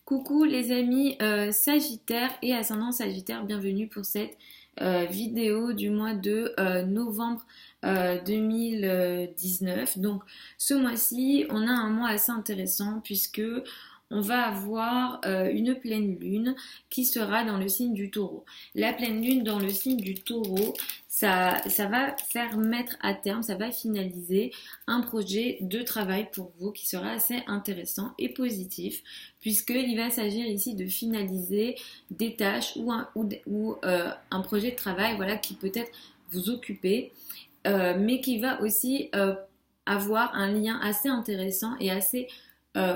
Coucou les amis Sagittaire et ascendant Sagittaire, bienvenue pour cette vidéo du mois de novembre 2019. Donc ce mois-ci, on a un mois assez intéressant puisque on va avoir une pleine lune qui sera dans le signe du taureau. La pleine lune dans le signe du taureau, ça va faire mettre à terme, ça va finaliser un projet de travail pour vous qui sera assez intéressant et positif puisqu'il va s'agir ici de finaliser des tâches ou un projet de travail voilà, qui peut-être vous occuper mais qui va aussi avoir un lien assez intéressant et assez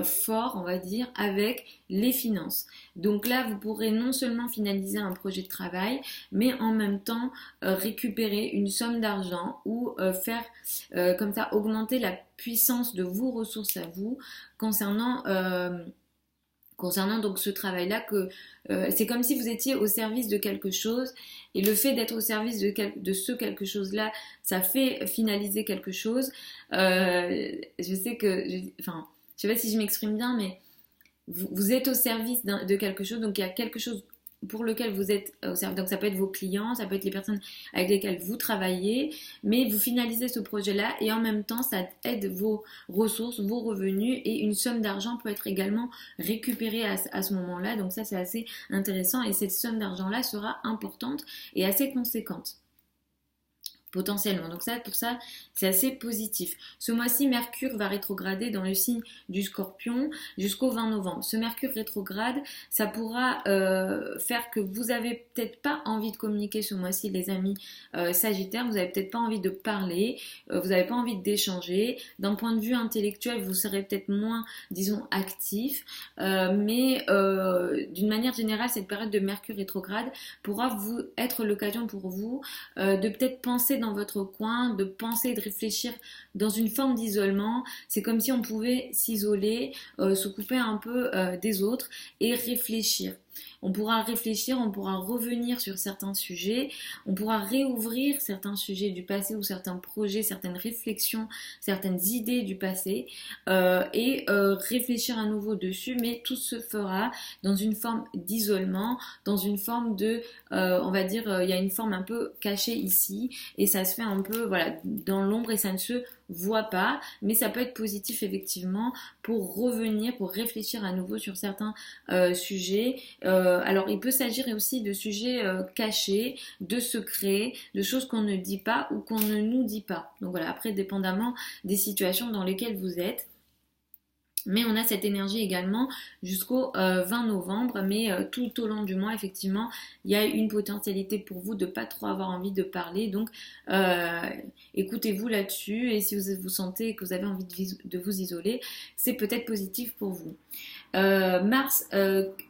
fort, on va dire, avec les finances. Donc là, vous pourrez non seulement finaliser un projet de travail, mais en même temps récupérer une somme d'argent ou faire comme ça augmenter la puissance de vos ressources à vous concernant donc ce travail-là que c'est comme si vous étiez au service de quelque chose et le fait d'être au service de ce quelque chose-là, ça fait finaliser quelque chose. Je sais que, enfin, je sais pas si je m'exprime bien, mais vous êtes au service de quelque chose, donc il y a quelque chose pour lequel vous êtes au service. Donc ça peut être vos clients, ça peut être les personnes avec lesquelles vous travaillez, mais vous finalisez ce projet-là et en même temps ça aide vos ressources, vos revenus et une somme d'argent peut être également récupérée à ce moment-là. Donc ça c'est assez intéressant et cette somme d'argent-là sera importante et assez conséquente potentiellement. Donc ça, pour ça, c'est assez positif. Ce mois-ci, Mercure va rétrograder dans le signe du Scorpion jusqu'au 20 novembre. Ce Mercure rétrograde, ça pourra faire que vous avez peut-être pas envie de communiquer ce mois-ci, les amis Sagittaires. Vous avez peut-être pas envie de parler, vous n'avez pas envie d'échanger. D'un point de vue intellectuel, vous serez peut-être moins, disons, actif. Mais d'une manière générale, cette période de Mercure rétrograde pourra vous être l'occasion pour vous de peut-être penser dans votre coin, de penser et de réfléchir dans une forme d'isolement. C'est comme si on pouvait s'isoler, se couper un peu des autres et réfléchir. On pourra réfléchir, on pourra revenir sur certains sujets, on pourra réouvrir certains sujets du passé ou certains projets, certaines réflexions, certaines idées du passé et réfléchir à nouveau dessus, mais tout se fera dans une forme d'isolement, dans une forme de, on va dire, il y a une forme un peu cachée ici et ça se fait un peu voilà, dans l'ombre et ça ne se voit pas, mais ça peut être positif effectivement pour revenir, pour réfléchir à nouveau sur certains sujets. Alors il peut s'agir aussi de sujets cachés, de secrets, de choses qu'on ne dit pas ou qu'on ne nous dit pas. Donc voilà, après dépendamment des situations dans lesquelles vous êtes. Mais on a cette énergie également jusqu'au 20 novembre, mais tout au long du mois, effectivement, il y a une potentialité pour vous de pas trop avoir envie de parler. Donc, écoutez-vous là-dessus et si vous sentez que vous avez envie de vous isoler, c'est peut-être positif pour vous. Mars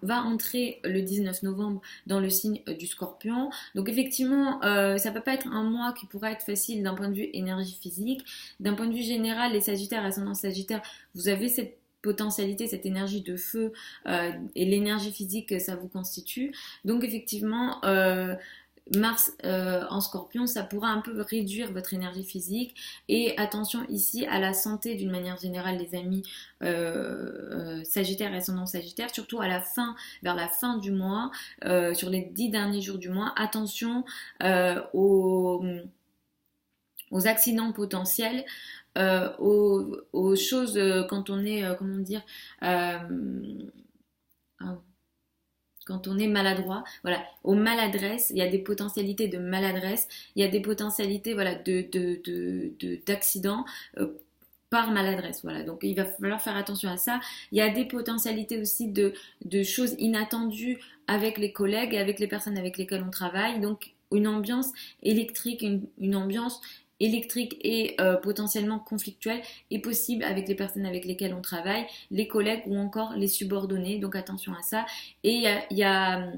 va entrer le 19 novembre dans le signe du Scorpion. Donc effectivement, ça peut pas être un mois qui pourra être facile d'un point de vue énergie physique. D'un point de vue général, les Sagittaires, ascendant Sagittaire, vous avez cette potentialité, cette énergie de feu et l'énergie physique que ça vous constitue. Donc effectivement, Mars en Scorpion, ça pourra un peu réduire votre énergie physique et attention ici à la santé d'une manière générale les amis Sagittaire et ascendant Sagittaire, surtout à la fin, vers la fin du mois, sur les 10 derniers jours du mois, attention aux accidents potentiels, aux choses quand on est, comment dire, euh, quand on est maladroit, voilà, aux maladresses, il y a des potentialités de maladresse, il y a des potentialités, voilà, d'accidents par maladresse, voilà. Donc il va falloir faire attention à ça. Il y a des potentialités aussi de choses inattendues avec les collègues et avec les personnes avec lesquelles on travaille. Donc une ambiance électrique, une ambiance électrique et potentiellement conflictuelle est possible avec les personnes avec lesquelles on travaille, les collègues ou encore les subordonnés. Donc attention à ça. Et il y a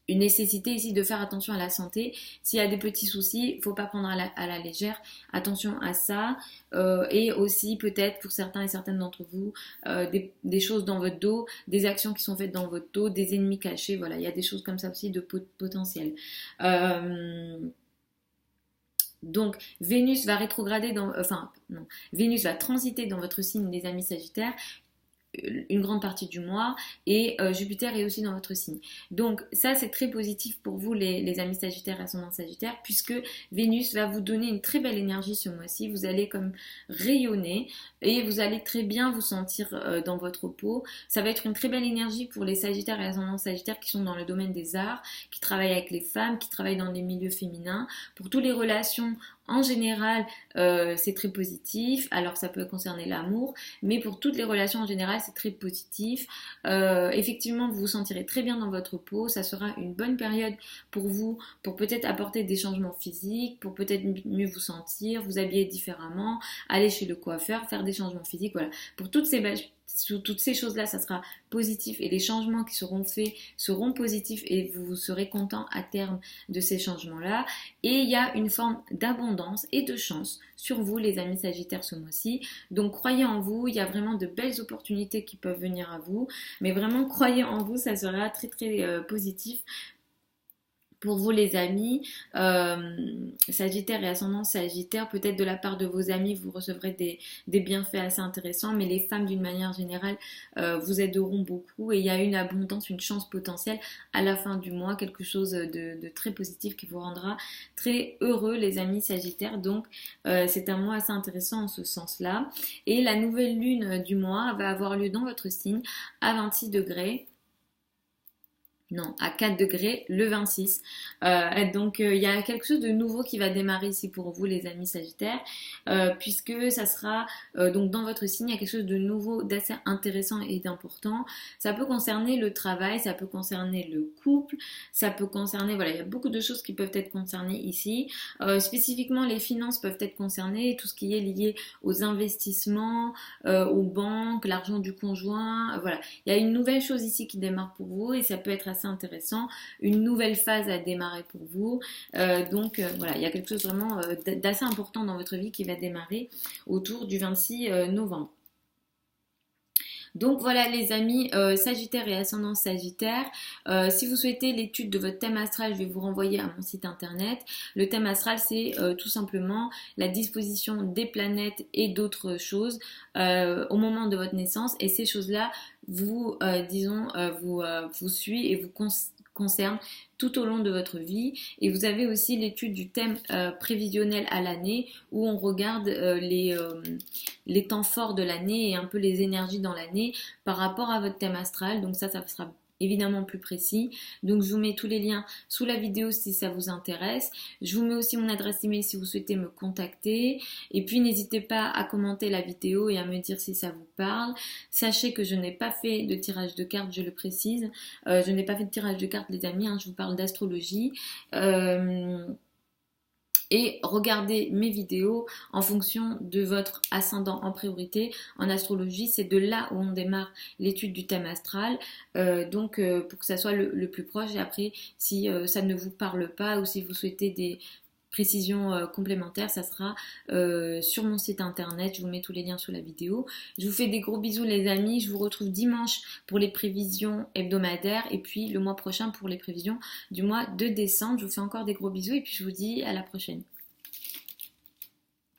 une nécessité ici de faire attention à la santé. S'il y a des petits soucis, il ne faut pas prendre à la légère. Attention à ça. Et aussi peut-être pour certains et certaines d'entre vous, des choses dans votre dos, des actions qui sont faites dans votre dos, des ennemis cachés. Voilà, il y a des choses comme ça aussi de potentiel. Donc Vénus va rétrograder Vénus va transiter dans votre signe les amis Sagittaires une grande partie du mois et Jupiter est aussi dans votre signe. Donc ça c'est très positif pour vous les amis Sagittaires et ascendant Sagittaire puisque Vénus va vous donner une très belle énergie ce mois-ci. Vous allez comme rayonner et vous allez très bien vous sentir dans votre peau. Ça va être une très belle énergie pour les Sagittaires et ascendant Sagittaires qui sont dans le domaine des arts, qui travaillent avec les femmes, qui travaillent dans les milieux féminins. Pour toutes les relations en général, c'est très positif. Alors ça peut concerner l'amour, mais pour toutes les relations en général, c'est très positif. Effectivement, vous vous sentirez très bien dans votre peau. Ça sera une bonne période pour vous, pour peut-être apporter des changements physiques, pour peut-être mieux vous sentir, vous habiller différemment, aller chez le coiffeur, faire des changements physiques. Voilà. Pour toutes ces choses-là, ça sera positif et les changements qui seront faits seront positifs et vous serez content à terme de ces changements-là. Et il y a une forme d'abondance et de chance sur vous, les amis Sagittaires, ce mois-ci. Donc croyez en vous, il y a vraiment de belles opportunités qui peuvent venir à vous. Mais vraiment, croyez en vous, ça sera très très positif. Pour vous les amis, Sagittaire et ascendant Sagittaire, peut-être de la part de vos amis, vous recevrez des bienfaits assez intéressants, mais les femmes d'une manière générale vous aideront beaucoup et il y a une abondance, une chance potentielle à la fin du mois, quelque chose de très positif qui vous rendra très heureux les amis Sagittaires. Donc c'est un mois assez intéressant en ce sens-là. Et la nouvelle lune du mois va avoir lieu dans votre signe à 26 degrés. Non, à 4 degrés le 26. Donc il y a quelque chose de nouveau qui va démarrer ici pour vous les amis Sagittaires, puisque ça sera donc dans votre signe, il y a quelque chose de nouveau, d'assez intéressant et d'important. Ça peut concerner le travail, ça peut concerner le couple, ça peut concerner, voilà, il y a beaucoup de choses qui peuvent être concernées ici. Spécifiquement les finances peuvent être concernées, tout ce qui est lié aux investissements, aux banques, l'argent du conjoint, voilà. Il y a une nouvelle chose ici qui démarre pour vous et ça peut être assez intéressant, une nouvelle phase à démarrer pour vous. Donc voilà, il y a quelque chose vraiment d'assez important dans votre vie qui va démarrer autour du 26 novembre. Donc voilà les amis Sagittaire et ascendant Sagittaire, si vous souhaitez l'étude de votre thème astral, je vais vous renvoyer à mon site internet. Le thème astral c'est tout simplement la disposition des planètes et d'autres choses au moment de votre naissance et ces choses-là vous vous suivent et vous concernent tout au long de votre vie. Et vous avez aussi l'étude du thème prévisionnel à l'année où on regarde les temps forts de l'année et un peu les énergies dans l'année par rapport à votre thème astral. Donc ça sera évidemment plus précis. Donc je vous mets tous les liens sous la vidéo si ça vous intéresse. Je vous mets aussi mon adresse email si vous souhaitez me contacter. Et puis n'hésitez pas à commenter la vidéo et à me dire si ça vous parle. Sachez que je n'ai pas fait de tirage de cartes, je le précise. Je n'ai pas fait de tirage de cartes les amis, je vous parle d'astrologie. Et regardez mes vidéos en fonction de votre ascendant en priorité. En astrologie, c'est de là où on démarre l'étude du thème astral. Donc, pour que ça soit le plus proche. Et après, si ça ne vous parle pas ou si vous souhaitez des précisions complémentaires, ça sera sur mon site internet. Je vous mets tous les liens sous la vidéo. Je vous fais des gros bisous les amis. Je vous retrouve dimanche pour les prévisions hebdomadaires et puis le mois prochain pour les prévisions du mois de décembre. Je vous fais encore des gros bisous et puis je vous dis à la prochaine.